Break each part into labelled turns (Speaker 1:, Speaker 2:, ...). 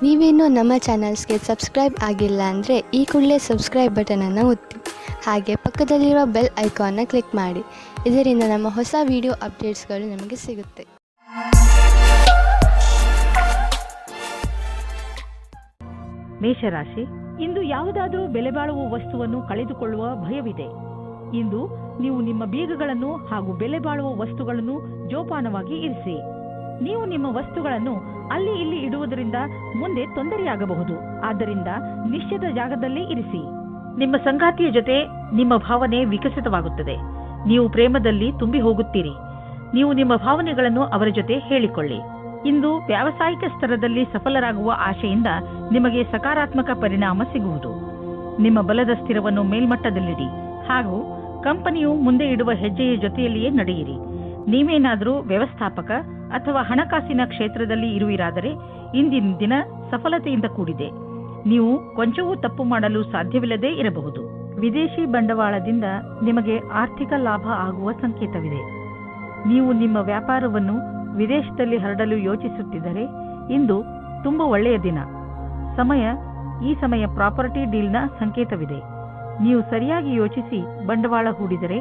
Speaker 1: ನೀವೇನೂ ನಮ್ಮ ಚಾನಲ್ಸ್ಗೆ ಸಬ್ಸ್ಕ್ರೈಬ್ ಆಗಿಲ್ಲ ಅಂದರೆ ಈ ಕೂಡಲೇ ಸಬ್ಸ್ಕ್ರೈಬ್ ಬಟನನ್ನು ಒತ್ತಿ, ಹಾಗೆ ಪಕ್ಕದಲ್ಲಿರುವ ಬೆಲ್ ಐಕಾನ್ನ ಕ್ಲಿಕ್ ಮಾಡಿ. ಇದರಿಂದ ನಮ್ಮ ಹೊಸ ವಿಡಿಯೋ ಅಪ್ಡೇಟ್ಸ್ಗಳು ನಿಮಗೆ ಸಿಗುತ್ತೆ.
Speaker 2: ಮೇಷರಾಶಿ, ಇಂದು ಯಾವುದಾದರೂ ಬೆಲೆ ಬಾಳುವ ವಸ್ತುವನ್ನು ಕಳೆದುಕೊಳ್ಳುವ ಭಯವಿದೆ. ಇಂದು ನೀವು ನಿಮ್ಮ ಬೀಗಗಳನ್ನು ಹಾಗೂ ಬೆಲೆ ಬಾಳುವ ವಸ್ತುಗಳನ್ನು ಜೋಪಾನವಾಗಿ ಇರಿಸಿ. ನೀವು ನಿಮ್ಮ ವಸ್ತುಗಳನ್ನು ಅಲ್ಲಿ ಇಲ್ಲಿ ಇಡುವುದರಿಂದ ಮುಂದೆ ತೊಂದರೆಯಾಗಬಹುದು. ಆದ್ದರಿಂದ ನಿಶ್ಚಿತ ಜಾಗದಲ್ಲೇ ಇರಿಸಿ. ನಿಮ್ಮ ಸಂಗಾತಿಯ ಜೊತೆ ನಿಮ್ಮ ಭಾವನೆ ವಿಕಸಿತವಾಗುತ್ತದೆ. ನೀವು ಪ್ರೇಮದಲ್ಲಿ ತುಂಬಿ ಹೋಗುತ್ತೀರಿ. ನೀವು ನಿಮ್ಮ ಭಾವನೆಗಳನ್ನು ಅವರ ಜೊತೆ ಹೇಳಿಕೊಳ್ಳಿ. ಇಂದು ವ್ಯಾವಸಾಯಿಕ ಸ್ತರದಲ್ಲಿ ಸಫಲರಾಗುವ ಆಶೆಯಿಂದ ನಿಮಗೆ ಸಕಾರಾತ್ಮಕ ಪರಿಣಾಮ ಸಿಗುವುದು. ನಿಮ್ಮ ಬಲದ ಸ್ಥಿರವನ್ನು ಮೇಲ್ಮಟ್ಟದಲ್ಲಿಡಿ ಹಾಗೂ ಕಂಪನಿಯು ಮುಂದೆ ಇಡುವ ಹೆಜ್ಜೆಯ ಜೊತೆಯಲ್ಲಿಯೇ ನಡೆಯಿರಿ. ನೀವೇನಾದರೂ ವ್ಯವಸ್ಥಾಪಕ ಅಥವಾ ಹಣಕಾಸಿನ ಕ್ಷೇತ್ರದಲ್ಲಿ ಇರುವಿರಾದರೆ ಇಂದಿನ ದಿನ ಸಫಲತೆಯಿಂದ ಕೂಡಿದೆ. ನೀವು ಕೊಂಚವೂ ತಪ್ಪು ಮಾಡಲು ಸಾಧ್ಯವಿಲ್ಲದೇ ಇರಬಹುದು. ವಿದೇಶಿ ಬಂಡವಾಳದಿಂದ ನಿಮಗೆ ಆರ್ಥಿಕ ಲಾಭ ಆಗುವ ಸಂಕೇತವಿದೆ. ನೀವು ನಿಮ್ಮ ವ್ಯಾಪಾರವನ್ನು ವಿದೇಶದಲ್ಲಿ ಹರಡಲು ಯೋಚಿಸುತ್ತಿದ್ದರೆ ಇಂದು ತುಂಬಾ ಒಳ್ಳೆಯ ದಿನ. ಈ ಸಮಯ ಪ್ರಾಪರ್ಟಿ ಡೀಲ್ನ ಸಂಕೇತವಿದೆ. ನೀವು ಸರಿಯಾಗಿ ಯೋಚಿಸಿ ಬಂಡವಾಳ ಹೂಡಿದರೆ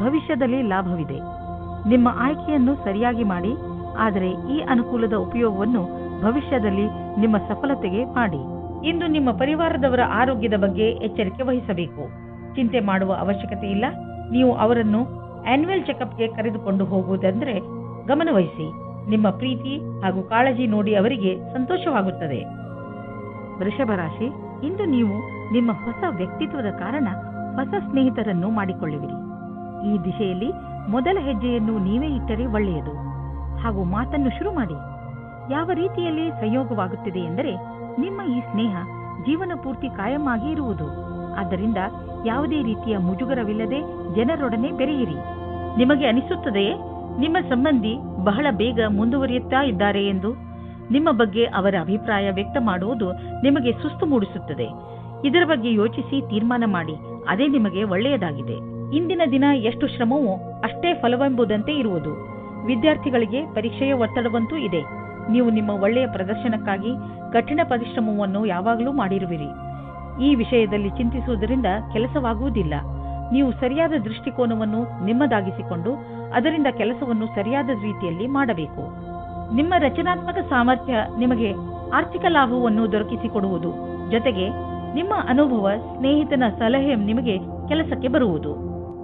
Speaker 2: ಭವಿಷ್ಯದಲ್ಲಿ ಲಾಭವಿದೆ. ನಿಮ್ಮ ಆಯ್ಕೆಯನ್ನು ಸರಿಯಾಗಿ ಮಾಡಿ, ಆದರೆ ಈ ಅನುಕೂಲದ ಉಪಯೋಗವನ್ನು ಭವಿಷ್ಯದಲ್ಲಿ ನಿಮ್ಮ ಸಫಲತೆಗೆ ಮಾಡಿ. ಇಂದು ನಿಮ್ಮ ಪರಿವಾರದವರ ಆರೋಗ್ಯದ ಬಗ್ಗೆ ಎಚ್ಚರಿಕೆ ವಹಿಸಬೇಕು. ಚಿಂತೆ ಮಾಡುವ ಅವಶ್ಯಕತೆ ಇಲ್ಲ. ನೀವು ಅವರನ್ನು ಆನ್ಯುವಲ್ ಚೆಕಪ್ಗೆ ಕರೆದುಕೊಂಡು ಹೋಗುವುದಂದ್ರೆ ಗಮನವಹಿಸಿ. ನಿಮ್ಮ ಪ್ರೀತಿ ಹಾಗೂ ಕಾಳಜಿ ನೋಡಿ ಅವರಿಗೆ ಸಂತೋಷವಾಗುತ್ತದೆ. ವೃಷಭ ರಾಶಿ, ಇಂದು ನೀವು ನಿಮ್ಮ ಹೊಸ ವ್ಯಕ್ತಿತ್ವದ ಕಾರಣ ಹೊಸ ಸ್ನೇಹಿತರನ್ನು ಮಾಡಿಕೊಳ್ಳುವಿರಿ. ಈ ದಿಶೆಯಲ್ಲಿ ಮೊದಲ ಹೆಜ್ಜೆಯನ್ನು ನೀವೇ ಇಟ್ಟರೆ ಒಳ್ಳೆಯದು. ಹಾಗೂ ಮಾತನ್ನು ಶುರು ಮಾಡಿ. ಯಾವ ರೀತಿಯಲ್ಲಿ ಸಂಯೋಗವಾಗುತ್ತಿದೆ ಎಂದರೆ ನಿಮ್ಮ ಈ ಸ್ನೇಹ ಜೀವನ ಪೂರ್ತಿ ಕಾಯಂ ಆಗಿ ಇರುವುದು. ಆದ್ದರಿಂದ ಯಾವುದೇ ರೀತಿಯ ಮುಜುಗರವಿಲ್ಲದೆ ಜನರೊಡನೆ ಬೆರೆಯಿರಿ. ನಿಮಗೆ ಅನಿಸುತ್ತದೆಯೇ ನಿಮ್ಮ ಸಂಬಂಧಿ ಬಹಳ ಬೇಗ ಮುಂದುವರಿಯುತ್ತಾ ಇದ್ದಾರೆ ಎಂದು? ನಿಮ್ಮ ಬಗ್ಗೆ ಅವರ ಅಭಿಪ್ರಾಯ ವ್ಯಕ್ತ ಮಾಡುವುದು ನಿಮಗೆ ಸುಸ್ತು ಮೂಡಿಸುತ್ತದೆ. ಇದರ ಬಗ್ಗೆ ಯೋಚಿಸಿ ತೀರ್ಮಾನ ಮಾಡಿ. ಅದೇ ನಿಮಗೆ ಒಳ್ಳೆಯದಾಗಿದೆ. ಇಂದಿನ ದಿನ ಎಷ್ಟು ಶ್ರಮವೋ ಅಷ್ಟೇ ಫಲವೆಂಬುದಂತೆ ಇರುವುದು. ವಿದ್ಯಾರ್ಥಿಗಳಿಗೆ ಪರೀಕ್ಷೆಯ ಒತ್ತಡವಂತೂ ಇದೆ. ನೀವು ನಿಮ್ಮ ಒಳ್ಳೆಯ ಪ್ರದರ್ಶನಕ್ಕಾಗಿ ಕಠಿಣ ಪರಿಶ್ರಮವನ್ನು ಯಾವಾಗಲೂ ಮಾಡಿರುವಿರಿ. ಈ ವಿಷಯದಲ್ಲಿ ಚಿಂತಿಸುವುದರಿಂದ ಕೆಲಸವಾಗುವುದಿಲ್ಲ. ನೀವು ಸರಿಯಾದ ದೃಷ್ಟಿಕೋನವನ್ನು ನಿಮ್ಮದಾಗಿಸಿಕೊಂಡು ಅದರಿಂದ ಕೆಲಸವನ್ನು ಸರಿಯಾದ ರೀತಿಯಲ್ಲಿ ಮಾಡಬೇಕು. ನಿಮ್ಮ ರಚನಾತ್ಮಕ ಸಾಮರ್ಥ್ಯ ನಿಮಗೆ ಆರ್ಥಿಕ ಲಾಭವನ್ನು ದೊರಕಿಸಿಕೊಡುವುದು. ಜೊತೆಗೆ ನಿಮ್ಮ ಅನುಭವ, ಸ್ನೇಹಿತನ ಸಲಹೆ ನಿಮಗೆ ಕೆಲಸಕ್ಕೆ ಬರುವುದು.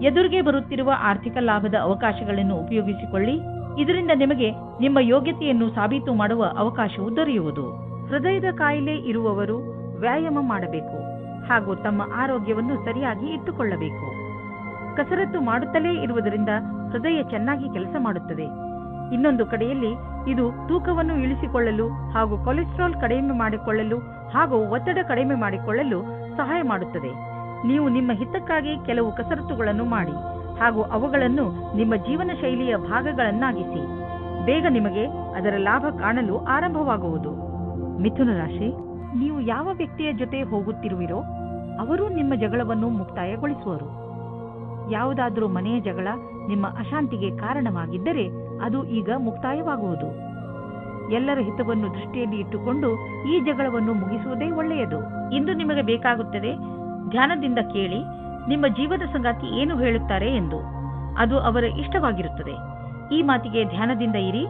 Speaker 2: ಎದುರಿಗೆ ಬರುತ್ತಿರುವ ಆರ್ಥಿಕ ಲಾಭದ ಅವಕಾಶಗಳನ್ನು ಉಪಯೋಗಿಸಿಕೊಳ್ಳಿ. ಇದರಿಂದ ನಿಮಗೆ ನಿಮ್ಮ ಯೋಗ್ಯತೆಯನ್ನು ಸಾಬೀತು ಮಾಡುವ ಅವಕಾಶವು ದೊರೆಯುವುದು. ಹೃದಯದ ಕಾಯಿಲೆ ಇರುವವರು ವ್ಯಾಯಾಮ ಮಾಡಬೇಕು ಹಾಗೂ ತಮ್ಮ ಆರೋಗ್ಯವನ್ನು ಸರಿಯಾಗಿ ಇಟ್ಟುಕೊಳ್ಳಬೇಕು. ಕಸರತ್ತು ಮಾಡುತ್ತಲೇ ಇರುವುದರಿಂದ ಹೃದಯ ಚೆನ್ನಾಗಿ ಕೆಲಸ ಮಾಡುತ್ತದೆ. ಇನ್ನೊಂದು ಕಡೆಯಲ್ಲಿ ಇದು ತೂಕವನ್ನು ಇಳಿಸಿಕೊಳ್ಳಲು ಹಾಗೂ ಕೊಲೆಸ್ಟ್ರಾಲ್ ಕಡಿಮೆ ಮಾಡಿಕೊಳ್ಳಲು ಹಾಗೂ ಒತ್ತಡ ಕಡಿಮೆ ಮಾಡಿಕೊಳ್ಳಲು ಸಹಾಯ ಮಾಡುತ್ತದೆ. ನೀವು ನಿಮ್ಮ ಹಿತಕ್ಕಾಗಿ ಕೆಲವು ಕಸರತ್ತುಗಳನ್ನು ಮಾಡಿ ಹಾಗೂ ಅವುಗಳನ್ನು ನಿಮ್ಮ ಜೀವನ ಶೈಲಿಯ ಭಾಗಗಳನ್ನಾಗಿಸಿ. ಬೇಗ ನಿಮಗೆ ಅದರ ಲಾಭ ಕಾಣಲು ಆರಂಭವಾಗುವುದು. ಮಿಥುನ ರಾಶಿ, ನೀವು ಯಾವ ವ್ಯಕ್ತಿಯ ಜೊತೆ ಹೋಗುತ್ತಿರುವಿರೋ ಅವರು ನಿಮ್ಮ ಜಗಳವನ್ನು ಮುಕ್ತಾಯಗೊಳಿಸುವರು. ಯಾವುದಾದರೂ ಮನೆಯ ಜಗಳ ನಿಮ್ಮ ಅಶಾಂತಿಗೆ ಕಾರಣವಾಗಿದ್ದರೆ ಅದು ಈಗ ಮುಕ್ತಾಯವಾಗುವುದು. ಎಲ್ಲರ ಹಿತವನ್ನು ದೃಷ್ಟಿಯಲ್ಲಿ ಇಟ್ಟುಕೊಂಡು ಈ ಜಗಳವನ್ನು ಮುಗಿಸುವುದೇ ಒಳ್ಳೆಯದು. ಇಂದು ನಿಮಗೆ ಬೇಕಾಗುತ್ತದೆ ಧ್ಯಾನದಿಂದ ಕೇಳಿ ನಿಮ್ಮ ಜೀವದ ಸಂಗಾತಿ ಏನು ಹೇಳುತ್ತಾರೆ ಎಂದು. ಅದು ಅವರ ಇಷ್ಟವಾಗಿರುತ್ತದೆ. ಈ ಮಾತಿಗೆ ಧ್ಯಾನದಿಂದ ಇರಿ.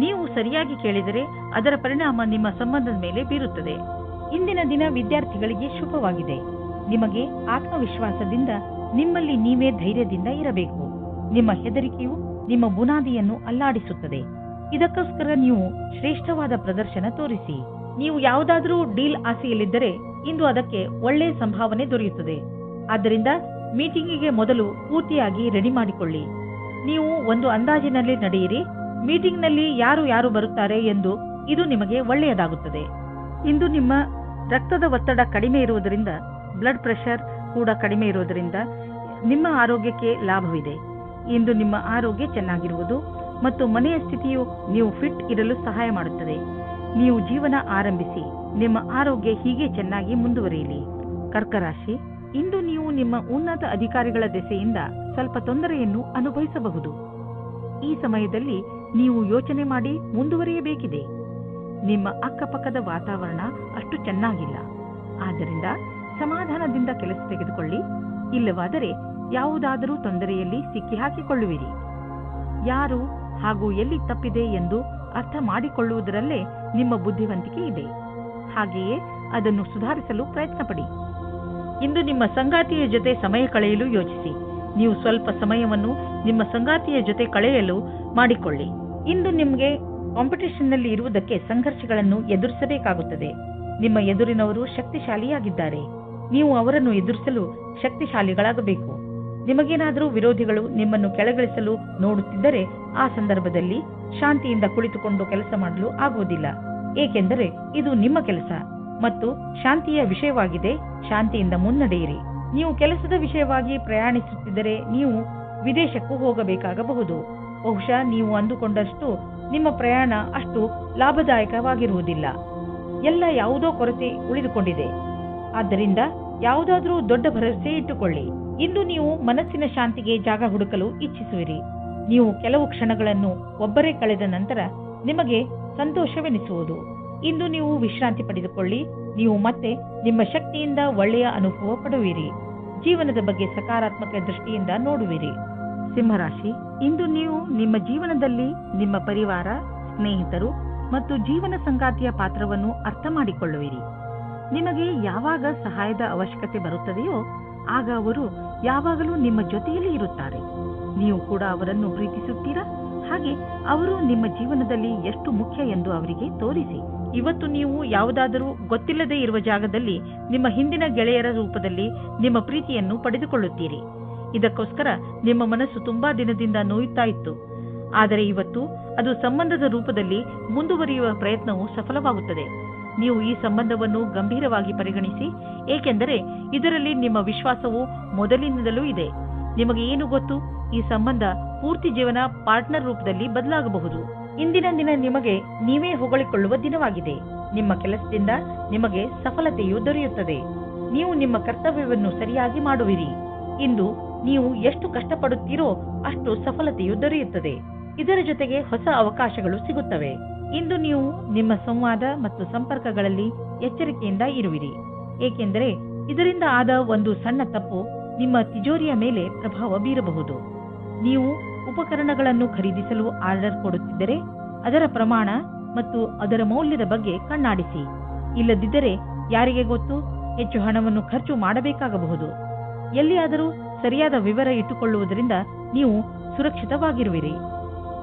Speaker 2: ನೀವು ಸರಿಯಾಗಿ ಕೇಳಿದರೆ ಅದರ ಪರಿಣಾಮ ನಿಮ್ಮ ಸಂಬಂಧದ ಮೇಲೆ ಬೀರುತ್ತದೆ. ಇಂದಿನ ದಿನ ವಿದ್ಯಾರ್ಥಿಗಳಿಗೆ ಶುಭವಾಗಿದೆ. ನಿಮಗೆ ಆತ್ಮವಿಶ್ವಾಸದಿಂದ ನಿಮ್ಮಲ್ಲಿ ನೀವೇ ಧೈರ್ಯದಿಂದ ಇರಬೇಕು. ನಿಮ್ಮ ಹೆದರಿಕೆಯು ನಿಮ್ಮ ಬುನಾದಿಯನ್ನು ಅಲ್ಲಾಡಿಸುತ್ತದೆ. ಇದಕ್ಕೋಸ್ಕರ ನೀವು ಶ್ರೇಷ್ಠವಾದ ಪ್ರದರ್ಶನ ತೋರಿಸಿ. ನೀವು ಯಾವುದಾದರೂ ಡೀಲ್ ಆಸೆಯಲ್ಲಿದ್ದರೆ ಇಂದು ಅದಕ್ಕೆ ಒಳ್ಳೆಯ ಸಂಭಾವನೆ ದೊರೆಯುತ್ತದೆ. ಆದ್ದರಿಂದ ಮೀಟಿಂಗಿಗೆ ಮೊದಲು ಪೂರ್ತಿಯಾಗಿ ರೆಡಿ ಮಾಡಿಕೊಳ್ಳಿ. ನೀವು ಒಂದು ಅಂದಾಜಿನಲ್ಲಿ ನಡೆಯಿರಿ. ಮೀಟಿಂಗ್ನಲ್ಲಿ ಯಾರು ಬರುತ್ತಾರೆ ಎಂದು ಇದು ನಿಮಗೆ ಒಳ್ಳೆಯದಾಗುತ್ತದೆ. ಇಂದು ನಿಮ್ಮ ರಕ್ತದ ಒತ್ತಡ ಕಡಿಮೆ ಇರುವುದರಿಂದ, ಬ್ಲಡ್ ಪ್ರೆಷರ್ ಕೂಡ ಕಡಿಮೆ ಇರುವುದರಿಂದ ನಿಮ್ಮ ಆರೋಗ್ಯಕ್ಕೆ ಲಾಭವಿದೆ. ಇಂದು ನಿಮ್ಮ ಆರೋಗ್ಯ ಚೆನ್ನಾಗಿರುವುದು ಮತ್ತು ಮನೆಯ ಸ್ಥಿತಿಯು ನೀವು ಫಿಟ್ ಇರಲು ಸಹಾಯ ಮಾಡುತ್ತದೆ. ನೀವು ಜೀವನ ಆರಂಭಿಸಿ. ನಿಮ್ಮ ಆರೋಗ್ಯ ಹೀಗೆ ಚೆನ್ನಾಗಿ ಮುಂದುವರಿಯಲಿ. ಕರ್ಕರಾಶಿ, ಇಂದು ನೀವು ನಿಮ್ಮ ಉನ್ನತ ಅಧಿಕಾರಿಗಳ ದೆಸೆಯಿಂದ ಸ್ವಲ್ಪ ತೊಂದರೆಯನ್ನು ಅನುಭವಿಸಬಹುದು. ಈ ಸಮಯದಲ್ಲಿ ನೀವು ಯೋಚನೆ ಮಾಡಿ ಮುಂದುವರಿಯಬೇಕಿದೆ. ನಿಮ್ಮ ಅಕ್ಕಪಕ್ಕದ ವಾತಾವರಣ ಅಷ್ಟು ಚೆನ್ನಾಗಿಲ್ಲ. ಆದ್ದರಿಂದ ಸಮಾಧಾನದಿಂದ ಕೆಲಸ ತೆಗೆದುಕೊಳ್ಳಿ, ಇಲ್ಲವಾದರೆ ಯಾವುದಾದರೂ ತೊಂದರೆಯಲ್ಲಿ ಸಿಕ್ಕಿ ಹಾಕಿಕೊಳ್ಳುವಿರಿ. ಯಾರು ಹಾಗೂ ಎಲ್ಲಿ ತಪ್ಪಿದೆ ಎಂದು ಅರ್ಥ ಮಾಡಿಕೊಳ್ಳುವುದರಲ್ಲೇ ನಿಮ್ಮ ಬುದ್ಧಿವಂತಿಕೆ ಇದೆ. ಹಾಗೆಯೇ ಅದನ್ನು ಸುಧಾರಿಸಲು ಪ್ರಯತ್ನಪಡಿ. ಇಂದು ನಿಮ್ಮ ಸಂಗಾತಿಯ ಜೊತೆ ಸಮಯ ಕಳೆಯಲು ಯೋಚಿಸಿ. ನೀವು ಸ್ವಲ್ಪ ಸಮಯವನ್ನು ನಿಮ್ಮ ಸಂಗಾತಿಯ ಜೊತೆ ಕಳೆಯಲು ಮಾಡಿಕೊಳ್ಳಿ. ಇಂದು ನಿಮಗೆ ಕಾಂಪಿಟೇಷನ್ನಲ್ಲಿ ಇರುವುದಕ್ಕೆ ಸಂಘರ್ಷಗಳನ್ನು ಎದುರಿಸಬೇಕಾಗುತ್ತದೆ. ನಿಮ್ಮ ಎದುರಿನವರು ಶಕ್ತಿಶಾಲಿಯಾಗಿದ್ದಾರೆ. ನೀವು ಅವರನ್ನು ಎದುರಿಸಲು ಶಕ್ತಿಶಾಲಿಗಳಾಗಬೇಕು. ನಿಮಗೇನಾದರೂ ವಿರೋಧಿಗಳು ನಿಮ್ಮನ್ನು ಕೆಳಗಿಳಿಸಲು ನೋಡುತ್ತಿದ್ದರೆ ಆ ಸಂದರ್ಭದಲ್ಲಿ ಶಾಂತಿಯಿಂದ ಕುಳಿತುಕೊಂಡು ಕೆಲಸ ಮಾಡಲು ಆಗುವುದಿಲ್ಲ. ಏಕೆಂದರೆ ಇದು ನಿಮ್ಮ ಕೆಲಸ ಮತ್ತು ಶಾಂತಿಯ ವಿಷಯವಾಗಿದೆ. ಶಾಂತಿಯಿಂದ ಮುನ್ನಡೆಯಿರಿ. ನೀವು ಕೆಲಸದ ವಿಷಯವಾಗಿ ಪ್ರಯಾಣಿಸುತ್ತಿದ್ದರೆ ನೀವು ವಿದೇಶಕ್ಕೂ ಹೋಗಬೇಕಾಗಬಹುದು. ಬಹುಶಃ ನೀವು ಅಂದುಕೊಂಡಷ್ಟು ನಿಮ್ಮ ಪ್ರಯಾಣ ಅಷ್ಟು ಲಾಭದಾಯಕವಾಗಿರುವುದಿಲ್ಲ. ಎಲ್ಲ ಯಾವುದೋ ಕೊರತೆ ಉಳಿದುಕೊಂಡಿದೆ. ಆದ್ದರಿಂದ ಯಾವುದಾದರೂ ದೊಡ್ಡ ಭರವಸೆ ಇಟ್ಟುಕೊಳ್ಳಿ. ಇಂದು ನೀವು ಮನಸ್ಸಿನ ಶಾಂತಿಗೆ ಜಾಗ ಹುಡುಕಲು ಇಚ್ಛಿಸುವಿರಿ. ನೀವು ಕೆಲವು ಕ್ಷಣಗಳನ್ನು ಒಬ್ಬರೇ ಕಳೆದ ನಂತರ ನಿಮಗೆ ಸಂತೋಷವೆನಿಸುವುದು. ಇಂದು ನೀವು ವಿಶ್ರಾಂತಿ ಪಡೆದುಕೊಳ್ಳಿ. ನೀವು ಮತ್ತೆ ನಿಮ್ಮ ಶಕ್ತಿಯಿಂದ ಒಳ್ಳೆಯ ಅನುಭವ ಪಡುವಿರಿ. ಜೀವನದ ಬಗ್ಗೆ ಸಕಾರಾತ್ಮಕ ದೃಷ್ಟಿಯಿಂದ ನೋಡುವಿರಿ. ಸಿಂಹರಾಶಿ, ಇಂದು ನೀವು ನಿಮ್ಮ ಜೀವನದಲ್ಲಿ ನಿಮ್ಮ ಪರಿವಾರ, ಸ್ನೇಹಿತರು ಮತ್ತು ಜೀವನ ಸಂಗಾತಿಯ ಪಾತ್ರವನ್ನು ಅರ್ಥ ಮಾಡಿಕೊಳ್ಳುವಿರಿ. ನಿಮಗೆ ಯಾವಾಗ ಸಹಾಯದ ಅವಶ್ಯಕತೆ ಬರುತ್ತದೆಯೋ ಆಗ ಅವರು ಯಾವಾಗಲೂ ನಿಮ್ಮ ಜೊತೆಯಲ್ಲಿ ಇರುತ್ತಾರೆ. ನೀವು ಕೂಡ ಅವರನ್ನು ಪ್ರೀತಿಸುತ್ತೀರಾ? ಹಾಗೆ ಅವರು ನಿಮ್ಮ ಜೀವನದಲ್ಲಿ ಎಷ್ಟು ಮುಖ್ಯ ಎಂದು ಅವರಿಗೆ ತೋರಿಸಿ. ಇವತ್ತು ನೀವು ಯಾವುದಾದರೂ ಗೊತ್ತಿಲ್ಲದೆ ಇರುವ ಜಾಗದಲ್ಲಿ ನಿಮ್ಮ ಹಿಂದಿನ ಗೆಳೆಯರ ರೂಪದಲ್ಲಿ ನಿಮ್ಮ ಪ್ರೀತಿಯನ್ನು ಪಡೆದುಕೊಳ್ಳುತ್ತೀರಿ. ಇದಕ್ಕೋಸ್ಕರ ನಿಮ್ಮ ಮನಸ್ಸು ತುಂಬಾ ದಿನದಿಂದ ನೋಯುತ್ತಾ ಇತ್ತು. ಆದರೆ ಇವತ್ತು ಅದು ಸಂಬಂಧದ ರೂಪದಲ್ಲಿ ಮುಂದುವರಿಯುವ ಪ್ರಯತ್ನವು ಸಫಲವಾಗುತ್ತದೆ. ನೀವು ಈ ಸಂಬಂಧವನ್ನು ಗಂಭೀರವಾಗಿ ಪರಿಗಣಿಸಿ, ಏಕೆಂದರೆ ಇದರಲ್ಲಿ ನಿಮ್ಮ ವಿಶ್ವಾಸವು ಮೊದಲಿನಿಂದಲೂ ಇದೆ. ನಿಮಗೆ ಏನು ಗೊತ್ತು, ಈ ಸಂಬಂಧ ಪೂರ್ತಿ ಜೀವನ ಪಾರ್ಟ್ನರ್ ರೂಪದಲ್ಲಿ ಬದಲಾಗಬಹುದು. ಇಂದಿನ ದಿನ ನಿಮಗೆ ನೀವೇ ಹೊಗಳಿಕೊಳ್ಳುವ ದಿನವಾಗಿದೆ. ನಿಮ್ಮ ಕೆಲಸದಿಂದ ನಿಮಗೆ ಸಫಲತೆಯು ದೊರೆಯುತ್ತದೆ. ನೀವು ನಿಮ್ಮ ಕರ್ತವ್ಯವನ್ನು ಸರಿಯಾಗಿ ಮಾಡುವಿರಿ. ಇಂದು ನೀವು ಎಷ್ಟು ಕಷ್ಟಪಡುತ್ತೀರೋ ಅಷ್ಟು ಸಫಲತೆಯು ದೊರೆಯುತ್ತದೆ. ಇದರ ಜೊತೆಗೆ ಹೊಸ ಅವಕಾಶಗಳು ಸಿಗುತ್ತವೆ. ಇಂದು ನೀವು ನಿಮ್ಮ ಸಂವಾದ ಮತ್ತು ಸಂಪರ್ಕಗಳಲ್ಲಿ ಎಚ್ಚರಿಕೆಯಿಂದ ಇರುವಿರಿ. ಏಕೆಂದರೆ ಇದರಿಂದ ಆದ ಒಂದು ಸಣ್ಣ ತಪ್ಪು ನಿಮ್ಮ ತಿಜೋರಿಯ ಮೇಲೆ ಪ್ರಭಾವ ಬೀರಬಹುದು. ನೀವು ಉಪಕರಣಗಳನ್ನು ಖರೀದಿಸಲು ಆರ್ಡರ್ ಕೊಡುತ್ತಿದ್ದರೆ ಅದರ ಪ್ರಮಾಣ ಮತ್ತು ಅದರ ಮೌಲ್ಯದ ಬಗ್ಗೆ ಕಣ್ಣಾಡಿಸಿ. ಇಲ್ಲದಿದ್ದರೆ ಯಾರಿಗೆ ಗೊತ್ತು, ಹೆಚ್ಚು ಹಣವನ್ನು ಖರ್ಚು ಮಾಡಬೇಕಾಗಬಹುದು. ಎಲ್ಲಿಯಾದರೂ ಸರಿಯಾದ ವಿವರ ಇಟ್ಟುಕೊಳ್ಳುವುದರಿಂದ ನೀವು ಸುರಕ್ಷಿತವಾಗಿರುವಿರಿ.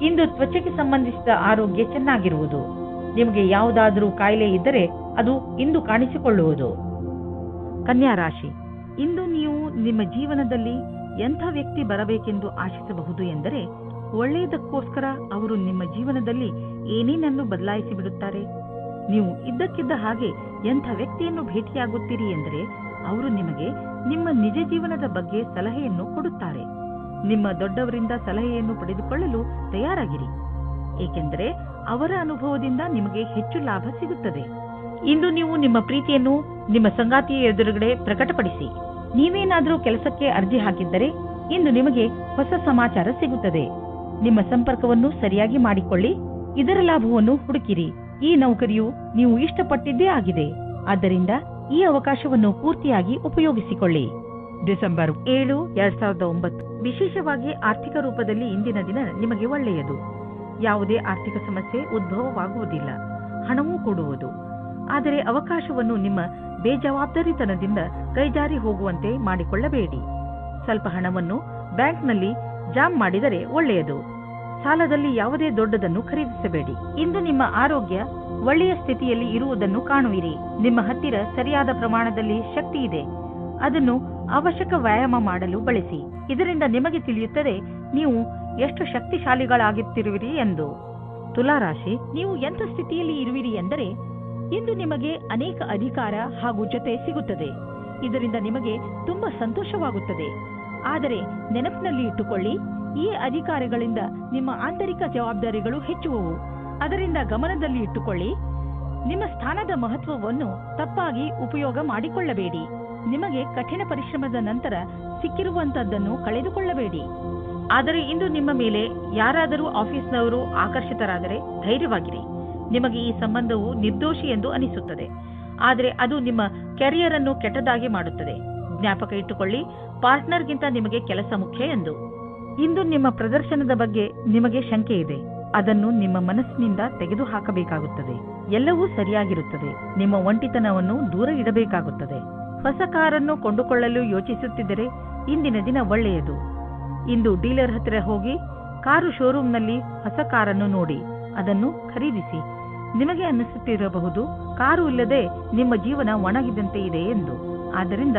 Speaker 2: ಇಂದು ತ್ವಚೆಗೆ ಸಂಬಂಧಿಸಿದ ಆರೋಗ್ಯ ಚೆನ್ನಾಗಿರುವುದು. ನಿಮಗೆ ಯಾವುದಾದರೂ ಕಾಯಿಲೆ ಇದ್ದರೆ ಅದು ಇಂದು ಕಾಣಿಸಿಕೊಳ್ಳುವುದು. ಕನ್ಯಾ ರಾಶಿ, ಇಂದು ನೀವು ನಿಮ್ಮ ಜೀವನದಲ್ಲಿ ಎಂಥ ವ್ಯಕ್ತಿ ಬರಬೇಕೆಂದು ಆಶಿಸಬಹುದು ಎಂದರೆ, ಒಳ್ಳೆಯದಕ್ಕೋಸ್ಕರ ಅವರು ನಿಮ್ಮ ಜೀವನದಲ್ಲಿ ಏನೇನನ್ನು ಬದಲಾಯಿಸಿ ಬಿಡುತ್ತಾರೆ. ನೀವು ಇದ್ದಕ್ಕಿದ್ದ ಹಾಗೆ ಎಂಥ ವ್ಯಕ್ತಿಯನ್ನು ಭೇಟಿಯಾಗುತ್ತೀರಿ ಎಂದರೆ ಅವರು ನಿಮಗೆ ನಿಮ್ಮ ನಿಜ ಜೀವನದ ಬಗ್ಗೆ ಸಲಹೆಯನ್ನು ಕೊಡುತ್ತಾರೆ. ನಿಮ್ಮ ದೊಡ್ಡವರಿಂದ ಸಲಹೆಯನ್ನು ಪಡೆದುಕೊಳ್ಳಲು ತಯಾರಾಗಿರಿ, ಏಕೆಂದರೆ ಅವರ ಅನುಭವದಿಂದ ನಿಮಗೆ ಹೆಚ್ಚು ಲಾಭ ಸಿಗುತ್ತದೆ. ಇಂದು ನೀವು ನಿಮ್ಮ ಪ್ರೀತಿಯನ್ನು ನಿಮ್ಮ ಸಂಗಾತಿಯ ಎದುರುಗಡೆ ಪ್ರಕಟಪಡಿಸಿ. ನೀವೇನಾದರೂ ಕೆಲಸಕ್ಕೆ ಅರ್ಜಿ ಹಾಕಿದ್ದರೆ ಇಂದು ನಿಮಗೆ ಹೊಸ ಸಮಾಚಾರ ಸಿಗುತ್ತದೆ. ನಿಮ್ಮ ಸಂಪರ್ಕವನ್ನು ಸರಿಯಾಗಿ ಮಾಡಿಕೊಳ್ಳಿ. ಇದರ ಲಾಭವನ್ನು ಹುಡುಕಿರಿ. ಈ ನೌಕರಿಯು ನೀವು ಇಷ್ಟಪಟ್ಟಿದ್ದೇ ಆಗಿದೆ. ಆದ್ದರಿಂದ ಈ ಅವಕಾಶವನ್ನು ಪೂರ್ತಿಯಾಗಿ ಉಪಯೋಗಿಸಿಕೊಳ್ಳಿ. ಡಿಸೆಂಬರ್ 7, 2009 ವಿಶೇಷವಾಗಿ ಆರ್ಥಿಕ ರೂಪದಲ್ಲಿ ಇಂದಿನ ದಿನ ನಿಮಗೆ ಒಳ್ಳೆಯದು. ಯಾವುದೇ ಆರ್ಥಿಕ ಸಮಸ್ಯೆ ಉದ್ಭವವಾಗುವುದಿಲ್ಲ. ಹಣವೂ ಕೊಡುವುದು. ಆದರೆ ಅವಕಾಶವನ್ನು ನಿಮ್ಮ ಬೇಜವಾಬ್ದಾರಿತನದಿಂದ ಕೈಜಾರಿ ಹೋಗುವಂತೆ ಮಾಡಿಕೊಳ್ಳಬೇಡಿ. ಸ್ವಲ್ಪ ಹಣವನ್ನು ಬ್ಯಾಂಕ್ನಲ್ಲಿ ಜಾಮ್ ಮಾಡಿದರೆ ಒಳ್ಳೆಯದು. ಸಾಲದಲ್ಲಿ ಯಾವುದೇ ದೊಡ್ಡದನ್ನು ಖರೀದಿಸಬೇಡಿ. ಇಂದು ನಿಮ್ಮ ಆರೋಗ್ಯ ಒಳ್ಳೆಯ ಸ್ಥಿತಿಯಲ್ಲಿ ಇರುವುದನ್ನು ಕಾಣುವಿರಿ. ನಿಮ್ಮ ಹತ್ತಿರ ಸರಿಯಾದ ಪ್ರಮಾಣದಲ್ಲಿ ಶಕ್ತಿ ಇದೆ. ಅದನ್ನು ಅವಶ್ಯಕ ವ್ಯಾಯಾಮ ಮಾಡಲು ಬಳಸಿ. ಇದರಿಂದ ನಿಮಗೆ ತಿಳಿಯುತ್ತದೆ ನೀವು ಎಷ್ಟು ಶಕ್ತಿಶಾಲಿಗಳಾಗುತ್ತಿರುವಿರಿ ಎಂದು. ತುಲಾರಾಶಿ, ನೀವು ಎಂಥ ಸ್ಥಿತಿಯಲ್ಲಿ ಇರುವಿರಿ ಎಂದರೆ ಇಂದು ನಿಮಗೆ ಅನೇಕ ಅಧಿಕಾರ ಹಾಗೂ ಜೊತೆ ಸಿಗುತ್ತದೆ. ಇದರಿಂದ ನಿಮಗೆ ತುಂಬಾ ಸಂತೋಷವಾಗುತ್ತದೆ. ಆದರೆ ನೆನಪಿನಲ್ಲಿ ಇಟ್ಟುಕೊಳ್ಳಿ, ಈ ಅಧಿಕಾರಿಗಳಿಂದ ನಿಮ್ಮ ಆಂತರಿಕ ಜವಾಬ್ದಾರಿಗಳು ಹೆಚ್ಚುವವು. ಅದರಿಂದ ಗಮನದಲ್ಲಿ ಇಟ್ಟುಕೊಳ್ಳಿ. ನಿಮ್ಮ ಸ್ಥಾನದ ಮಹತ್ವವನ್ನು ತಪ್ಪಾಗಿ ಉಪಯೋಗ ಮಾಡಿಕೊಳ್ಳಬೇಡಿ. ನಿಮಗೆ ಕಠಿಣ ಪರಿಶ್ರಮದ ನಂತರ ಸಿಕ್ಕಿರುವಂತದ್ದನ್ನು ಕಳೆದುಕೊಳ್ಳಬೇಡಿ. ಆದರೆ ಇಂದು ನಿಮ್ಮ ಮೇಲೆ ಯಾರಾದರೂ ಆಫೀಸ್ನವರು ಆಕರ್ಷಿತರಾದರೆ ಧೈರ್ಯವಾಗಿರಿ. ನಿಮಗೆ ಈ ಸಂಬಂಧವು ನಿರ್ದೋಷಿ ಎಂದು ಅನಿಸುತ್ತದೆ, ಆದರೆ ಅದು ನಿಮ್ಮ ಕೆರಿಯರ್ ಅನ್ನು ಕೆಟ್ಟದಾಗಿ ಮಾಡುತ್ತದೆ. ಜ್ಞಾಪಕ ಇಟ್ಟುಕೊಳ್ಳಿ, ಪಾರ್ಟ್ನರ್ಗಿಂತ ನಿಮಗೆ ಕೆಲಸ ಮುಖ್ಯ ಎಂದು. ಇಂದು ನಿಮ್ಮ ಪ್ರದರ್ಶನದ ಬಗ್ಗೆ ನಿಮಗೆ ಶಂಕೆ ಇದೆ. ಅದನ್ನು ನಿಮ್ಮ ಮನಸ್ಸಿನಿಂದ ತೆಗೆದುಹಾಕಬೇಕಾಗುತ್ತದೆ. ಎಲ್ಲವೂ ಸರಿಯಾಗಿರುತ್ತದೆ. ನಿಮ್ಮ ಒಂಟಿತನವನ್ನು ದೂರ ಇಡಬೇಕಾಗುತ್ತದೆ. ಹೊಸ ಕಾರನ್ನು ಕೊಂಡುಕೊಳ್ಳಲು ಯೋಚಿಸುತ್ತಿದ್ದರೆ ಇಂದಿನ ದಿನ ಒಳ್ಳೆಯದು. ಇಂದು ಡೀಲರ್ ಹತ್ತಿರ ಹೋಗಿ ಕಾರು ಶೋರೂಮ್ನಲ್ಲಿ ಹೊಸ ಕಾರನ್ನು ನೋಡಿ ಅದನ್ನು ಖರೀದಿಸಿ. ನಿಮಗೆ ಅನ್ನಿಸುತ್ತಿರಬಹುದು, ಕಾರು ಇಲ್ಲದೆ ನಿಮ್ಮ ಜೀವನ ಒಣಗಿದಂತೆ ಇದೆ ಎಂದು. ಆದ್ದರಿಂದ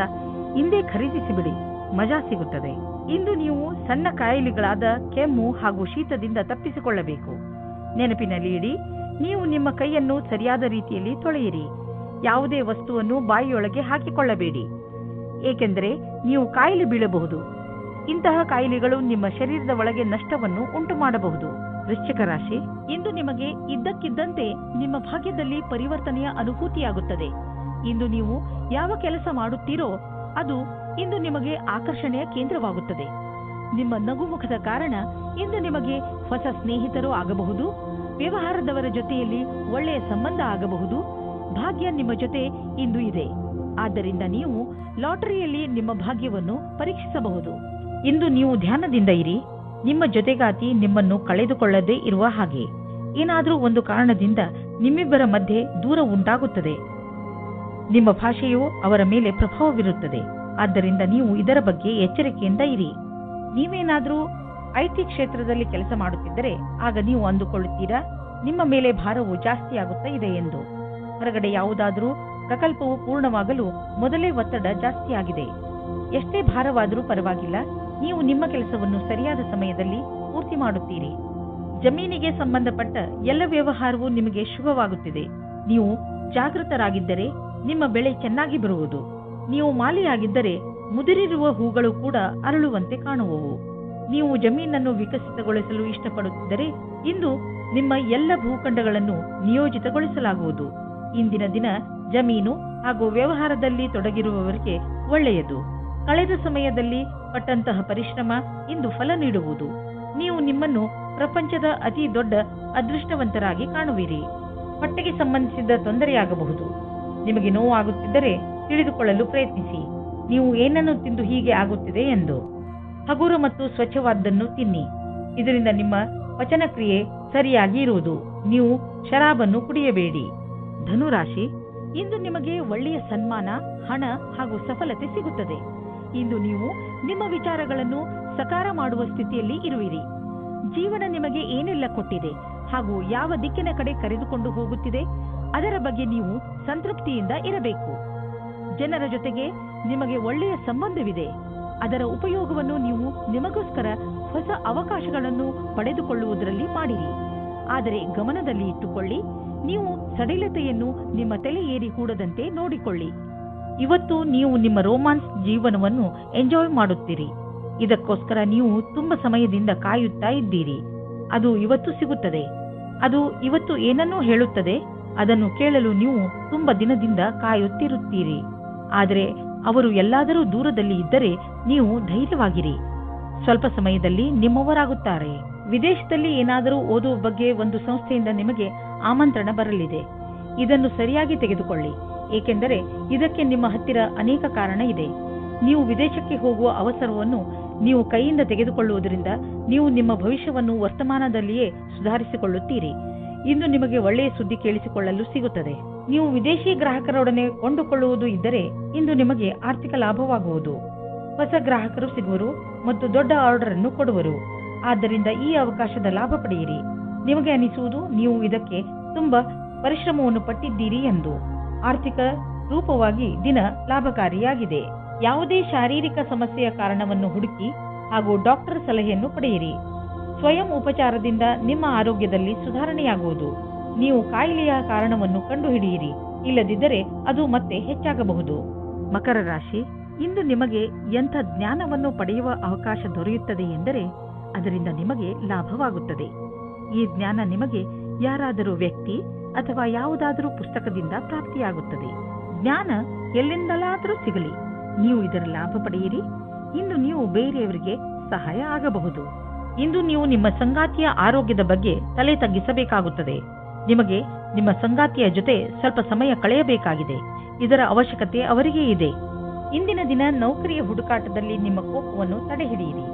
Speaker 2: ಇಂದೇ ಖರೀದಿಸಿಬಿಡಿ, ಮಜಾ ಸಿಗುತ್ತದೆ. ಇಂದು ನೀವು ಸಣ್ಣ ಕಾಯಿಲೆಗಳಾದ ಕೆಮ್ಮು ಹಾಗೂ ಶೀತದಿಂದ ತಪ್ಪಿಸಿಕೊಳ್ಳಬೇಕು. ನೆನಪಿನಲ್ಲಿ ಇಡಿ, ನೀವು ನಿಮ್ಮ ಕೈಯನ್ನು ಸರಿಯಾದ ರೀತಿಯಲ್ಲಿ ತೊಳೆಯಿರಿ. ಯಾವುದೇ ವಸ್ತುವನ್ನು ಬಾಯಿಯೊಳಗೆ ಹಾಕಿಕೊಳ್ಳಬೇಡಿ, ಏಕೆಂದರೆ ನೀವು ಕಾಯಿಲೆ ಬೀಳಬಹುದು. ಇಂತಹ ಕಾಯಿಲೆಗಳು ನಿಮ್ಮ ಶರೀರದ ಒಳಗೆ ನಷ್ಟವನ್ನು ಉಂಟು ಮಾಡಬಹುದು. ವೃಶ್ಚಿಕ ರಾಶಿ, ಇಂದು ನಿಮಗೆ ಇದ್ದಕ್ಕಿದ್ದಂತೆ ನಿಮ್ಮ ಭಾಗ್ಯದಲ್ಲಿ ಪರಿವರ್ತನೆಯ ಅನುಭೂತಿಯಾಗುತ್ತದೆ. ಇಂದು ನೀವು ಯಾವ ಕೆಲಸ ಮಾಡುತ್ತೀರೋ ಅದು ಇಂದು ನಿಮಗೆ ಆಕರ್ಷಣೆಯ ಕೇಂದ್ರವಾಗುತ್ತದೆ. ನಿಮ್ಮ ನಗುಮುಖದ ಕಾರಣ ಇಂದು ನಿಮಗೆ ಹೊಸ ಸ್ನೇಹಿತರು ಆಗಬಹುದು. ವ್ಯವಹಾರದವರ ಜೊತೆಯಲ್ಲಿ ಒಳ್ಳೆಯ ಸಂಬಂಧ ಆಗಬಹುದು. ಭಾಗ್ಯ ನಿಮ್ಮ ಜೊತೆ ಇಂದು ಇದೆ. ಆದ್ದರಿಂದ ನೀವು ಲಾಟರಿಯಲ್ಲಿ ನಿಮ್ಮ ಭಾಗ್ಯವನ್ನು ಪರೀಕ್ಷಿಸಬಹುದು. ಇಂದು ನೀವು ಧ್ಯಾನದಿಂದ ಇರಿ. ನಿಮ್ಮ ಜೊತೆಗಾತಿ ನಿಮ್ಮನ್ನು ಕಳೆದುಕೊಳ್ಳದೇ ಇರುವ ಹಾಗೆ. ಏನಾದರೂ ಒಂದು ಕಾರಣದಿಂದ ನಿಮ್ಮಿಬ್ಬರ ಮಧ್ಯೆ ದೂರ ಉಂಟಾಗುತ್ತದೆ. ನಿಮ್ಮ ಭಾಷೆಯು ಅವರ ಮೇಲೆ ಪ್ರಭಾವ ಬೀರುತ್ತದೆ. ಆದ್ದರಿಂದ ನೀವು ಇದರ ಬಗ್ಗೆ ಎಚ್ಚರಿಕೆಯಿಂದ ಇರಿ. ನೀವೇನಾದರೂ ಐಟಿ ಕ್ಷೇತ್ರದಲ್ಲಿ ಕೆಲಸ ಮಾಡುತ್ತಿದ್ದರೆ ಆಗ ನೀವು ಅಂದುಕೊಳ್ಳುತ್ತೀರಾ, ನಿಮ್ಮ ಮೇಲೆ ಭಾರವು ಜಾಸ್ತಿಯಾಗುತ್ತಾ ಇದೆ ಎಂದು. ಹೊರಗಡೆ ಯಾವುದಾದರೂ ಪ್ರಕಲ್ಪವು ಪೂರ್ಣವಾಗಲು ಮೊದಲೇ ಒತ್ತಡ ಜಾಸ್ತಿಯಾಗಿದೆ. ಎಷ್ಟೇ ಭಾರವಾದರೂ ಪರವಾಗಿಲ್ಲ, ನೀವು ನಿಮ್ಮ ಕೆಲಸವನ್ನು ಸರಿಯಾದ ಸಮಯದಲ್ಲಿ ಪೂರ್ತಿ ಮಾಡುತ್ತೀರಿ. ಜಮೀನಿಗೆ ಸಂಬಂಧಪಟ್ಟ ಎಲ್ಲ ವ್ಯವಹಾರವೂ ನಿಮಗೆ ಶುಭವಾಗುತ್ತಿದೆ. ನೀವು ಜಾಗೃತರಾಗಿದ್ದರೆ ನಿಮ್ಮ ಬೆಳೆ ಚೆನ್ನಾಗಿ ಬರುವುದು. ನೀವು ಮಾಲಿಯಾಗಿದ್ದರೆ ಮುದುರಿರುವ ಹೂಗಳು ಕೂಡ ಅರಳುವಂತೆ ಕಾಣುವವು. ನೀವು ಜಮೀನನ್ನು ವಿಕಸಿತಗೊಳಿಸಲು ಇಷ್ಟಪಡುತ್ತಿದ್ದರೆ ಇಂದು ನಿಮ್ಮ ಎಲ್ಲ ಭೂಖಂಡಗಳನ್ನು ನಿಯೋಜಿತಗೊಳಿಸಲಾಗುವುದು. ಇಂದಿನ ದಿನ ಜಮೀನು ಹಾಗೂ ವ್ಯವಹಾರದಲ್ಲಿ ತೊಡಗಿರುವವರಿಗೆ ಒಳ್ಳೆಯದು. ಕಳೆದ ಸಮಯದಲ್ಲಿ ಪಟ್ಟಂತಹ ಪರಿಶ್ರಮ ಇಂದು ಫಲ ನೀಡುವುದು. ನೀವು ನಿಮ್ಮನ್ನು ಪ್ರಪಂಚದ ಅತಿ ದೊಡ್ಡ ಅದೃಷ್ಟವಂತರಾಗಿ ಕಾಣುವಿರಿ. ಹೊಟ್ಟೆಗೆ ಸಂಬಂಧಿಸಿದ ತೊಂದರೆಯಾಗಬಹುದು. ನಿಮಗೆ ನೋವಾಗುತ್ತಿದ್ದರೆ ತಿಳಿದುಕೊಳ್ಳಲು ಪ್ರಯತ್ನಿಸಿ, ನೀವು ಏನನ್ನು ತಿಂದು ಹೀಗೆ ಆಗುತ್ತಿದೆ ಎಂದು. ಹಗುರ ಮತ್ತು ಸ್ವಚ್ಛವಾದ್ದನ್ನು ತಿನ್ನಿ, ಇದರಿಂದ ನಿಮ್ಮ ಪಚನಕ್ರಿಯೆ ಸರಿಯಾಗಿ ಇರುವುದು. ನೀವು ಶರಾಬನ್ನು ಕುಡಿಯಬೇಡಿ. ಧನುರಾಶಿ, ಇಂದು ನಿಮಗೆ ಒಳ್ಳೆಯ ಸನ್ಮಾನ, ಹಣ ಹಾಗೂ ಸಫಲತೆ ಸಿಗುತ್ತದೆ. ಇಂದು ನೀವು ನಿಮ್ಮ ವಿಚಾರಗಳನ್ನು ಸಕಾರ ಮಾಡುವ ಸ್ಥಿತಿಯಲ್ಲಿ ಇರುವಿರಿ. ಜೀವನ ನಿಮಗೆ ಏನೆಲ್ಲ ಕೊಟ್ಟಿದೆ ಹಾಗೂ ಯಾವ ದಿಕ್ಕಿನ ಕಡೆ ಕರೆದುಕೊಂಡು ಹೋಗುತ್ತಿದೆ ಅದರ ಬಗ್ಗೆ ನೀವು ಸಂತೃಪ್ತಿಯಿಂದ ಇರಬೇಕು. ಜನರ ಜೊತೆಗೆ ನಿಮಗೆ ಒಳ್ಳೆಯ ಸಂಬಂಧವಿದೆ. ಅದರ ಉಪಯೋಗವನ್ನು ನೀವು ನಿಮಗೋಸ್ಕರ ಹೊಸ ಅವಕಾಶಗಳನ್ನು ಪಡೆದುಕೊಳ್ಳುವುದರಲ್ಲಿ ಮಾಡಿರಿ. ಆದರೆ ಗಮನದಲ್ಲಿ ಇಟ್ಟುಕೊಳ್ಳಿ, ನೀವು ಸಡಿಲತೆಯನ್ನು ನಿಮ್ಮ ತಲೆ ಏರಿ ಕೂಡದಂತೆ ನೋಡಿಕೊಳ್ಳಿ. ಇವತ್ತು ನೀವು ನಿಮ್ಮ ರೋಮಾನ್ಸ್ ಜೀವನವನ್ನು ಎಂಜಾಯ್ ಮಾಡುತ್ತೀರಿ. ಇದಕ್ಕೋಸ್ಕರ ನೀವು ತುಂಬಾ ಸಮಯದಿಂದ ಕಾಯುತ್ತಾ ಇದ್ದೀರಿ. ಅದು ಇವತ್ತು ಸಿಗುತ್ತದೆ. ಅದು ಇವತ್ತು ಏನನ್ನೂ ಹೇಳುತ್ತದೆ. ಅದನ್ನು ಕೇಳಲು ನೀವು ತುಂಬಾ ದಿನದಿಂದ ಕಾಯುತ್ತಿರುತ್ತೀರಿ. ಆದರೆ ಅವರು ಎಲ್ಲಾದರೂ ದೂರದಲ್ಲಿ ಇದ್ದರೆ ನೀವು ಧೈರ್ಯವಾಗಿರಿ. ಸ್ವಲ್ಪ ಸಮಯದಲ್ಲಿ ನಿಮ್ಮವರಾಗುತ್ತಾರೆ. ವಿದೇಶದಲ್ಲಿ ಏನಾದರೂ ಓದುವ ಬಗ್ಗೆ ಒಂದು ಸಂಸ್ಥೆಯಿಂದ ನಿಮಗೆ ಆಮಂತ್ರಣ ಬರಲಿದೆ. ಇದನ್ನು ಸರಿಯಾಗಿ ತೆಗೆದುಕೊಳ್ಳಿ, ಏಕೆಂದರೆ ಇದಕ್ಕೆ ನಿಮ್ಮ ಹತ್ತಿರ ಅನೇಕ ಕಾರಣ ಇದೆ. ನೀವು ವಿದೇಶಕ್ಕೆ ಹೋಗುವ ಅವಸರವನ್ನು ನೀವು ಕೈಯಿಂದ ತೆಗೆದುಕೊಳ್ಳುವುದರಿಂದ ನೀವು ನಿಮ್ಮ ಭವಿಷ್ಯವನ್ನು ವರ್ತಮಾನದಲ್ಲಿಯೇ ಸುಧಾರಿಸಿಕೊಳ್ಳುತ್ತೀರಿ. ಇಂದು ನಿಮಗೆ ಒಳ್ಳೆಯ ಸುದ್ದಿ ಕೇಳಿಸಿಕೊಳ್ಳಲು ಸಿಗುತ್ತದೆ. ನೀವು ವಿದೇಶಿ ಗ್ರಾಹಕರೊಡನೆ ಕೊಂಡುಕೊಳ್ಳುವುದು ಇದ್ದರೆ ಇಂದು ನಿಮಗೆ ಆರ್ಥಿಕ ಲಾಭವಾಗುವುದು. ಹೊಸ ಗ್ರಾಹಕರು ಸಿಗುವರು ಮತ್ತು ದೊಡ್ಡ ಆರ್ಡರ್ ಅನ್ನು ಕೊಡುವರು. ಆದ್ದರಿಂದ ಈ ಅವಕಾಶದ ಲಾಭ ಪಡೆಯಿರಿ. ನಿಮಗೆ ಅನಿಸುವುದು ನೀವು ಇದಕ್ಕೆ ತುಂಬಾ ಪರಿಶ್ರಮವನ್ನು ಪಟ್ಟಿದ್ದೀರಿ ಎಂದು. ಆರ್ಥಿಕ ರೂಪವಾಗಿ ದಿನ ಲಾಭಕಾರಿಯಾಗಿದೆ. ಯಾವುದೇ ಶಾರೀರಿಕ ಸಮಸ್ಯೆಯ ಕಾರಣವನ್ನು ಹುಡುಕಿ ಹಾಗೂ ಡಾಕ್ಟರ್ ಸಲಹೆಯನ್ನು ಪಡೆಯಿರಿ. ಸ್ವಯಂ ಉಪಚಾರದಿಂದ ನಿಮ್ಮ ಆರೋಗ್ಯದಲ್ಲಿ ಸುಧಾರಣೆಯಾಗುವುದು. ನೀವು ಕಾಯಿಲೆಯ ಕಾರಣವನ್ನು ಕಂಡುಹಿಡಿಯಿರಿ, ಇಲ್ಲದಿದ್ದರೆ ಅದು ಮತ್ತೆ ಹೆಚ್ಚಾಗಬಹುದು. ಮಕರ ರಾಶಿ, ಇಂದು ನಿಮಗೆ ಎಂಥ ಜ್ಞಾನವನ್ನು ಪಡೆಯುವ ಅವಕಾಶ ದೊರೆಯುತ್ತದೆ ಎಂದರೆ ಅದರಿಂದ ನಿಮಗೆ ಲಾಭವಾಗುತ್ತದೆ. ಈ ಜ್ಞಾನ ನಿಮಗೆ ಯಾರಾದರೂ ವ್ಯಕ್ತಿ ಅಥವಾ ಯಾವುದಾದರೂ ಪುಸ್ತಕದಿಂದ ಪ್ರಾಪ್ತಿಯಾಗುತ್ತದೆ. ಜ್ಞಾನ ಎಲ್ಲಿಂದಲಾದರೂ ಸಿಗಲಿ, ನೀವು ಇದರ ಲಾಭ ಪಡೆಯಿರಿ. ಇಂದು ನೀವು ಬೇರೆಯವರಿಗೆ ಸಹಾಯ ಆಗಬಹುದು. ಇಂದು ನೀವು ನಿಮ್ಮ ಸಂಗಾತಿಯ ಆರೋಗ್ಯದ ಬಗ್ಗೆ ತಲೆ ತಗ್ಗಿಸಬೇಕಾಗುತ್ತದೆ. ನಿಮಗೆ ನಿಮ್ಮ ಸಂಗಾತಿಯ ಜೊತೆ ಸ್ವಲ್ಪ ಸಮಯ ಕಳೆಯಬೇಕಾಗಿದೆ. ಇದರ ಅವಶ್ಯಕತೆ ಅವರಿಗೆ ಇದೆ. ಇಂದಿನ ದಿನ ನೌಕರಿಯ ಹುಡುಕಾಟದಲ್ಲಿ ನಿಮ್ಮ ಕೋಪವನ್ನು ತಡೆಹಿಡಿಯಿರಿ.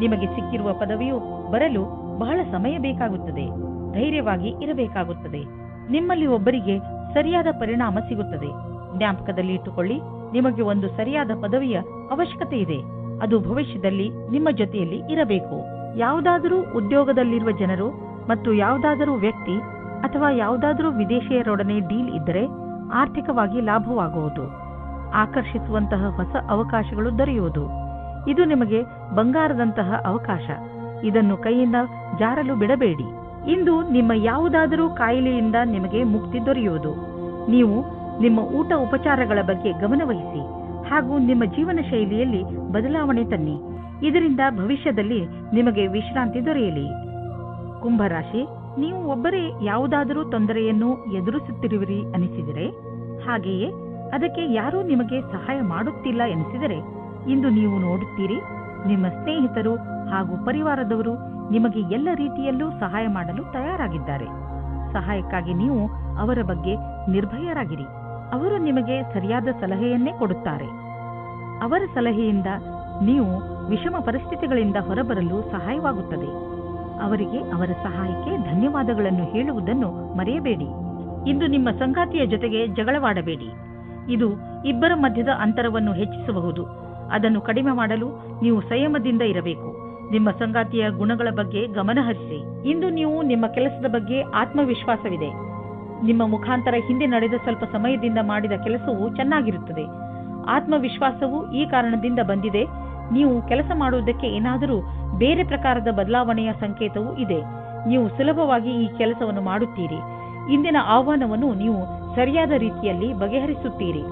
Speaker 2: ನಿಮಗೆ ಸಿಕ್ಕಿರುವ ಪದವಿಯು ಬರಲು ಬಹಳ ಸಮಯ ಬೇಕಾಗುತ್ತದೆ. ಧೈರ್ಯವಾಗಿ ಇರಬೇಕಾಗುತ್ತದೆ. ನಿಮ್ಮಲ್ಲಿ ಒಬ್ಬರಿಗೆ ಸರಿಯಾದ ಪರಿಣಾಮ ಸಿಗುತ್ತದೆ. ಜ್ಞಾಪಕದಲ್ಲಿ ಇಟ್ಟುಕೊಳ್ಳಿ, ನಿಮಗೆ ಒಂದು ಸರಿಯಾದ ಪದವಿಯ ಅವಶ್ಯಕತೆ ಇದೆ. ಅದು ಭವಿಷ್ಯದಲ್ಲಿ ನಿಮ್ಮ ಜೊತೆಯಲ್ಲಿ ಇರಬೇಕು. ಯಾವುದಾದರೂ ಉದ್ಯೋಗದಲ್ಲಿರುವ ಜನರು ಮತ್ತು ಯಾವುದಾದರೂ ವ್ಯಕ್ತಿ ಅಥವಾ ಯಾವುದಾದರೂ ವಿದೇಶಿಯರೊಡನೆ ಡೀಲ್ ಇದ್ದರೆ ಆರ್ಥಿಕವಾಗಿ ಲಾಭವಾಗುವುದು. ಆಕರ್ಷಿಸುವಂತಹ ಹೊಸ ಅವಕಾಶಗಳು ದೊರೆಯುವುದು. ಇದು ನಿಮಗೆ ಬಂಗಾರದಂತಹ ಅವಕಾಶ. ಇದನ್ನು ಕೈಯಿಂದ ಜಾರಲು ಬಿಡಬೇಡಿ. ಇಂದು ನಿಮ್ಮ ಯಾವುದಾದರೂ ಕಾಯಿಲೆಯಿಂದ ನಿಮಗೆ ಮುಕ್ತಿ ದೊರೆಯುವುದು. ನೀವು ನಿಮ್ಮ ಊಟ ಉಪಚಾರಗಳ ಬಗ್ಗೆ ಗಮನವಹಿಸಿ ಹಾಗೂ ನಿಮ್ಮ ಜೀವನ ಶೈಲಿಯಲ್ಲಿ ಬದಲಾವಣೆ ತನ್ನಿ. ಇದರಿಂದ ಭವಿಷ್ಯದಲ್ಲಿ ನಿಮಗೆ ವಿಶ್ರಾಂತಿ ದೊರೆಯಲಿ. ಕುಂಭರಾಶಿ, ನೀವು ಒಬ್ಬರೇ ಯಾವುದಾದರೂ ತೊಂದರೆಯನ್ನು ಎದುರಿಸುತ್ತಿರುವಿರಿ ಅನಿಸಿದರೆ, ಹಾಗೆಯೇ ಅದಕ್ಕೆ ಯಾರೂ ನಿಮಗೆ ಸಹಾಯ ಮಾಡುತ್ತಿಲ್ಲ ಎನಿಸಿದರೆ, ಇಂದು ನೀವು ನೋಡುತ್ತೀರಿ, ನಿಮ್ಮ ಸ್ನೇಹಿತರು ಹಾಗೂ ಪರಿವಾರದವರು ನಿಮಗೆ ಎಲ್ಲ ರೀತಿಯಲ್ಲೂ ಸಹಾಯ ಮಾಡಲು ತಯಾರಾಗಿದ್ದಾರೆ. ಸಹಾಯಕ್ಕಾಗಿ ನೀವು ಅವರ ಬಗ್ಗೆ ನಿರ್ಭಯರಾಗಿರಿ. ಅವರು ನಿಮಗೆ ಸರಿಯಾದ ಸಲಹೆಯನ್ನೇ ಕೊಡುತ್ತಾರೆ. ಅವರ ಸಲಹೆಯಿಂದ ನೀವು ವಿಷಮ ಪರಿಸ್ಥಿತಿಗಳಿಂದ ಹೊರಬರಲು ಸಹಾಯವಾಗುತ್ತದೆ. ಅವರಿಗೆ ಅವರ ಸಹಾಯಕ್ಕೆ ಧನ್ಯವಾದಗಳನ್ನು ಹೇಳುವುದನ್ನು ಮರೆಯಬೇಡಿ. ಇಂದು ನಿಮ್ಮ ಸಂಗಾತಿಯ ಜೊತೆಗೆ ಜಗಳವಾಡಬೇಡಿ. ಇದು ಇಬ್ಬರ ಮಧ್ಯದ ಅಂತರವನ್ನು ಹೆಚ್ಚಿಸಬಹುದು. ಅದನ್ನು ಕಡಿಮೆ ಮಾಡಲು ನೀವು ಸಂಯಮದಿಂದ ಇರಬೇಕು. ನಿಮ್ಮ ಸಂಗಾತಿಯ ಗುಣಗಳ ಬಗ್ಗೆ ಗಮನಹರಿಸಿ. ಇಂದು ನೀವು ನಿಮ್ಮ ಕೆಲಸದ ಬಗ್ಗೆ ಆತ್ಮವಿಶ್ವಾಸವಿದೆ. ನಿಮ್ಮ ಮುಖಾಂತರ ಹಿಂದೆ ನಡೆದ ಸ್ವಲ್ಪ ಸಮಯದಿಂದ ಮಾಡಿದ ಕೆಲಸವು ಚೆನ್ನಾಗಿರುತ್ತದೆ. ಆತ್ಮವಿಶ್ವಾಸವು ಈ ಕಾರಣದಿಂದ ಬಂದಿದೆ. ನೀವು ಕೆಲಸ ಮಾಡುವುದಕ್ಕೆ ಏನಾದರೂ ಬೇರೆ ಪ್ರಕಾರದ ಬದಲಾವಣೆಯ ಸಂಕೇತವೂ ಇದೆ. ನೀವು ಸುಲಭವಾಗಿ ಈ ಕೆಲಸವನ್ನು ಮಾಡುತ್ತೀರಿ. ಇಂದಿನ ಆಹ್ವಾನವನ್ನು ನೀವು ಸರಿಯಾದ ರೀತಿಯಲ್ಲಿ ಬಗೆಹರಿಸುತ್ತೀರಿ.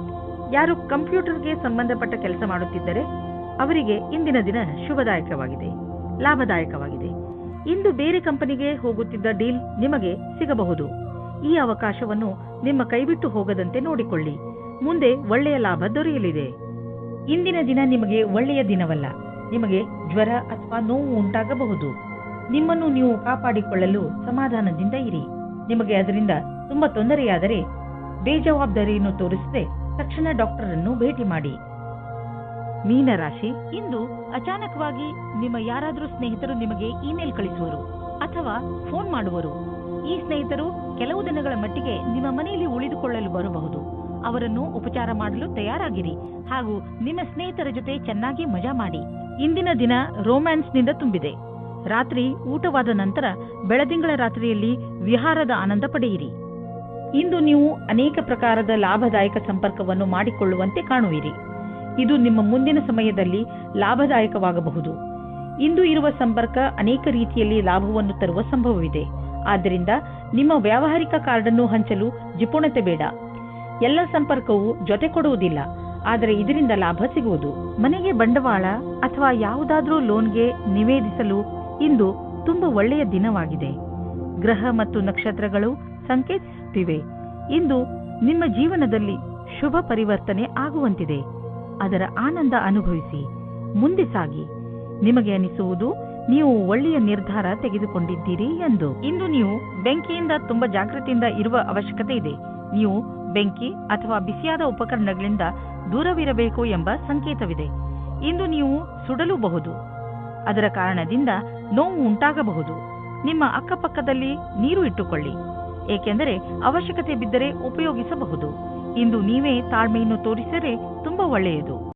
Speaker 2: ಯಾರು ಕಂಪ್ಯೂಟರ್ಗೆ ಸಂಬಂಧಪಟ್ಟ ಕೆಲಸ ಮಾಡುತ್ತಿದ್ದರೆ ಅವರಿಗೆ ಇಂದಿನ ದಿನ ಶುಭದಾಯಕವಾಗಿದೆ, ಲಾಭದಾಯಕವಾಗಿದೆ. ಇಂದು ಬೇರೆ ಕಂಪನಿಗೆ ಹೋಗುತ್ತಿದ್ದ ಡೀಲ್ ನಿಮಗೆ ಸಿಗಬಹುದು. ಈ ಅವಕಾಶವನ್ನು ನಿಮ್ಮ ಕೈಬಿಟ್ಟು ಹೋಗದಂತೆ ನೋಡಿಕೊಳ್ಳಿ. ಮುಂದೆ ಒಳ್ಳೆಯ ಲಾಭ ದೊರೆಯಲಿದೆ. ಇಂದಿನ ದಿನ ನಿಮಗೆ ಒಳ್ಳೆಯ ದಿನವಲ್ಲ. ನಿಮಗೆ ಜ್ವರ ಅಥವಾ ನೋವು ಉಂಟಾಗಬಹುದು. ನಿಮ್ಮನ್ನು ನೀವು ಕಾಪಾಡಿಕೊಳ್ಳಲು ಸಮಾಧಾನದಿಂದ ಇರಿ. ನಿಮಗೆ ಅದರಿಂದ ತುಂಬಾ ತೊಂದರೆಯಾದರೆ ಬೇಜವಾಬ್ದಾರಿಯನ್ನು ತೋರಿಸದೆ ತಕ್ಷಣ ಡಾಕ್ಟರ್ ಅನ್ನು ಭೇಟಿ ಮಾಡಿ. ಮೀನರಾಶಿ, ಇಂದು ಅಚಾನಕವಾಗಿ ನಿಮ್ಮ ಯಾರಾದರೂ ಸ್ನೇಹಿತರು ನಿಮಗೆ ಇಮೇಲ್ ಕಳಿಸುವರು ಅಥವಾ ಫೋನ್ ಮಾಡುವರು. ಈ ಸ್ನೇಹಿತರು ಕೆಲವು ದಿನಗಳ ಮಟ್ಟಿಗೆ ನಿಮ್ಮ ಮನೆಯಲ್ಲಿ ಉಳಿದುಕೊಳ್ಳಲು ಬರಬಹುದು. ಅವರನ್ನು ಉಪಚಾರ ಮಾಡಲು ತಯಾರಾಗಿರಿ ಹಾಗೂ ನಿಮ್ಮ ಸ್ನೇಹಿತರ ಜೊತೆ ಚೆನ್ನಾಗಿ ಮಜಾ ಮಾಡಿ. ಇಂದಿನ ದಿನ ರೋಮ್ಯಾನ್ಸ್ನಿಂದ ತುಂಬಿದೆ. ರಾತ್ರಿ ಊಟವಾದ ನಂತರ ಬೆಳದಿಂಗಳ ರಾತ್ರಿಯಲ್ಲಿ ವಿಹಾರದ ಆನಂದ ಪಡೆಯಿರಿ. ಇಂದು ನೀವು ಅನೇಕ ಪ್ರಕಾರದ ಲಾಭದಾಯಕ ಸಂಪರ್ಕವನ್ನು ಮಾಡಿಕೊಳ್ಳುವಂತೆ ಕಾಣುವಿರಿ. ಇದು ನಿಮ್ಮ ಮುಂದಿನ ಸಮಯದಲ್ಲಿ ಲಾಭದಾಯಕವಾಗಬಹುದು. ಇಂದು ಇರುವ ಸಂಪರ್ಕ ಅನೇಕ ರೀತಿಯಲ್ಲಿ ಲಾಭವನ್ನು ತರುವ ಸಂಭವವಿದೆ. ಆದ್ದರಿಂದ ನಿಮ್ಮ ವ್ಯಾವಹಾರಿಕ ಕಾರ್ಡನ್ನು ಹಂಚಲು ಜಿಪುಣತೆ ಬೇಡ. ಎಲ್ಲ ಸಂಪರ್ಕವು ಜೊತೆ ಕೊಡುವುದಿಲ್ಲ, ಆದರೆ ಇದರಿಂದ ಲಾಭ ಸಿಗುವುದು. ಮನೆಗೆ ಬಂಡವಾಳ ಅಥವಾ ಯಾವುದಾದ್ರೂ ಲೋನ್ಗೆ ನಿವೇದಿಸಲು ಇಂದು ತುಂಬಾ ಒಳ್ಳೆಯ ದಿನವಾಗಿದೆ. ಗ್ರಹ ಮತ್ತು ನಕ್ಷತ್ರಗಳು ಸಂಕೇತಿಸುತ್ತಿವೆ. ಇಂದು ನಿಮ್ಮ ಜೀವನದಲ್ಲಿ ಶುಭ ಪರಿವರ್ತನೆ ಆಗುವಂತಿದೆ. ಅದರ ಆನಂದ ಅನುಭವಿಸಿ ಮುಂದೆ ಸಾಗಿ. ನಿಮಗೆ ಅನಿಸುವುದು ನೀವು ಒಳ್ಳೆಯ ನಿರ್ಧಾರ ತೆಗೆದುಕೊಂಡಿದ್ದೀರಿ ಎಂದು. ಇಂದು ನೀವು ಬೆಂಕಿಯಿಂದ ತುಂಬಾ ಜಾಗೃತಿಯಿಂದ ಇರುವ ಅವಶ್ಯಕತೆ ಇದೆ. ನೀವು ಬೆಂಕಿ ಅಥವಾ ಬಿಸಿಯಾದ ಉಪಕರಣಗಳಿಂದ ದೂರವಿರಬೇಕು ಎಂಬ ಸಂಕೇತವಿದೆ. ಇಂದು ನೀವು ಸುಡಲೂಬಹುದು. ಅದರ ಕಾರಣದಿಂದ ನೋವು ಉಂಟಾಗಬಹುದು. ನಿಮ್ಮ ಅಕ್ಕಪಕ್ಕದಲ್ಲಿ ನೀರು ಇಟ್ಟುಕೊಳ್ಳಿ, ಏಕೆಂದರೆ ಅವಶ್ಯಕತೆ ಬಿದ್ದರೆ ಉಪಯೋಗಿಸಬಹುದು. ಇಂದು ನೀವೇ ತಾಳ್ಮೆಯನ್ನು ತೋರಿಸಿದರೆ ತುಂಬಾ ಒಳ್ಳೆಯದು.